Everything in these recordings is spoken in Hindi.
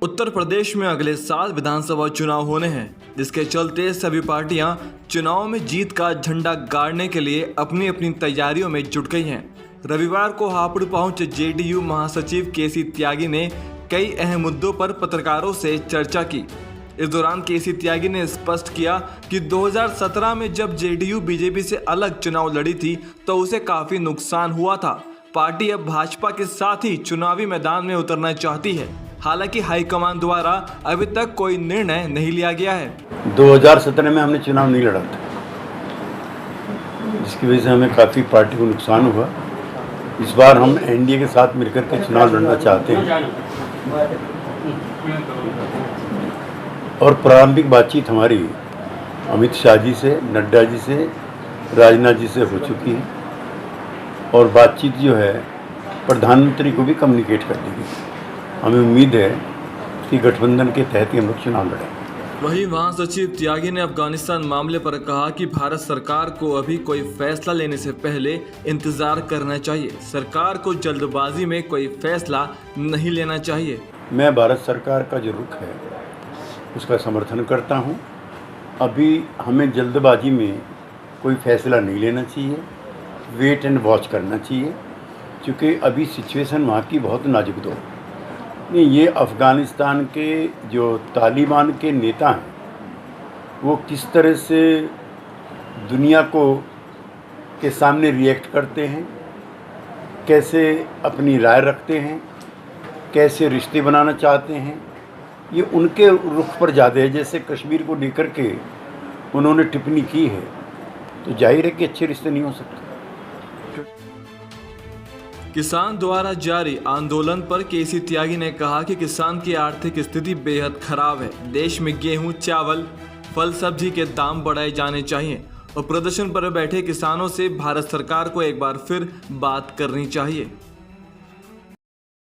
उत्तर प्रदेश में अगले साल विधानसभा चुनाव होने हैं, जिसके चलते सभी पार्टियां चुनाव में जीत का झंडा गाड़ने के लिए अपनी अपनी तैयारियों में जुट गई हैं। रविवार को हापुड़ पहुंचे जेडीयू महासचिव केसी त्यागी ने कई अहम मुद्दों पर पत्रकारों से चर्चा की। इस दौरान केसी त्यागी ने स्पष्ट किया कि 2017 में जब जेडीयू बीजेपी से अलग चुनाव लड़ी थी तो उसे काफी नुकसान हुआ था। पार्टी अब भाजपा के साथ ही चुनावी मैदान में उतरना चाहती है। हालांकि हाईकमान द्वारा अभी तक कोई निर्णय नहीं लिया गया है। 2017 में हमने चुनाव नहीं लड़ा था, जिसकी वजह से हमें काफ़ी पार्टी को नुकसान हुआ। इस बार हम एनडीए के साथ मिलकर के चुनाव लड़ना चाहते हैं और प्रारंभिक बातचीत हमारी अमित शाह जी से, नड्डा जी से, राजनाथ जी से हो चुकी है और बातचीत जो है प्रधानमंत्री को भी कम्युनिकेट कर दी गई। हमें उम्मीद है कि गठबंधन के तहत ही हम लोग चुनाव लड़ेंगे। वहीं महासचिव त्यागी ने अफगानिस्तान मामले पर कहा कि भारत सरकार को अभी कोई फैसला लेने से पहले इंतजार करना चाहिए। सरकार को जल्दबाजी में कोई फैसला नहीं लेना चाहिए। मैं भारत सरकार का जो रुख है उसका समर्थन करता हूं। अभी हमें जल्दबाजी में कोई फैसला नहीं लेना चाहिए, वेट एंड वॉच करना चाहिए, क्योंकि अभी सिचुएशन वहाँ की बहुत नाजुक दौर है। ये अफ़गानिस्तान के जो तालिबान के नेता हैं वो किस तरह से दुनिया के सामने रिएक्ट करते हैं, कैसे अपनी राय रखते हैं, कैसे रिश्ते बनाना चाहते हैं, ये उनके रुख पर ज़्यादा है। जैसे कश्मीर को लेकर के उन्होंने टिप्पणी की है तो जाहिर है कि अच्छे रिश्ते नहीं हो सकते। किसान द्वारा जारी आंदोलन पर केसी त्यागी ने कहा कि किसान की आर्थिक स्थिति बेहद खराब है। देश में गेहूं, चावल, फल सब्जी के दाम बढ़ाए जाने चाहिए और प्रदर्शन पर बैठे किसानों से भारत सरकार को एक बार फिर बात करनी चाहिए।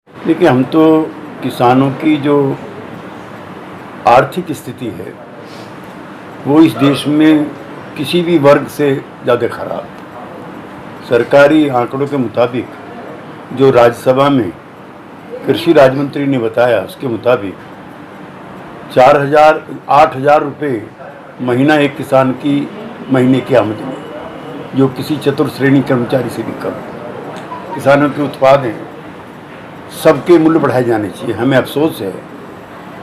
देखिए, हम तो किसानों की जो आर्थिक स्थिति है वो इस देश में किसी भी वर्ग से ज़्यादा खराब है। सरकारी आंकड़ों के मुताबिक जो राज्यसभा में कृषि राज्य मंत्री ने बताया उसके मुताबिक 8,000 रुपये महीना एक किसान की महीने की आमदनी, जो किसी चतुर्थ श्रेणी कर्मचारी से भी कम। किसानों के उत्पाद हैं, सबके मूल्य बढ़ाए जाने चाहिए। हमें अफसोस है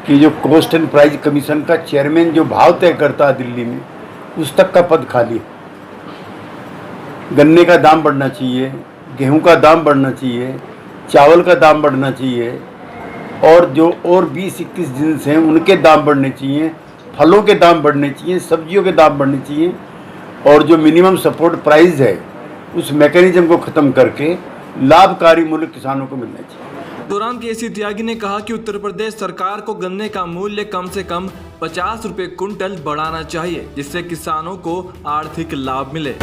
कि जो कॉस्ट एंड प्राइस कमीशन का चेयरमैन जो भाव तय करता है दिल्ली में, उस तक का पद खाली है। गन्ने का दाम बढ़ना चाहिए, गेहूं का दाम बढ़ना चाहिए, चावल का दाम बढ़ना चाहिए और जो और 20-21 जिन्स हैं उनके दाम बढ़ने चाहिए, फलों के दाम बढ़ने चाहिए, सब्जियों के दाम बढ़ने चाहिए और जो मिनिमम सपोर्ट प्राइस है उस मैकेनिज्म को ख़त्म करके लाभकारी मूल्य किसानों को मिलना चाहिए। दौरान केसी त्यागी ने कहा कि उत्तर प्रदेश सरकार को गन्ने का मूल्य कम से कम 50 रुपये कुंटल बढ़ाना चाहिए, जिससे किसानों को आर्थिक लाभ मिले।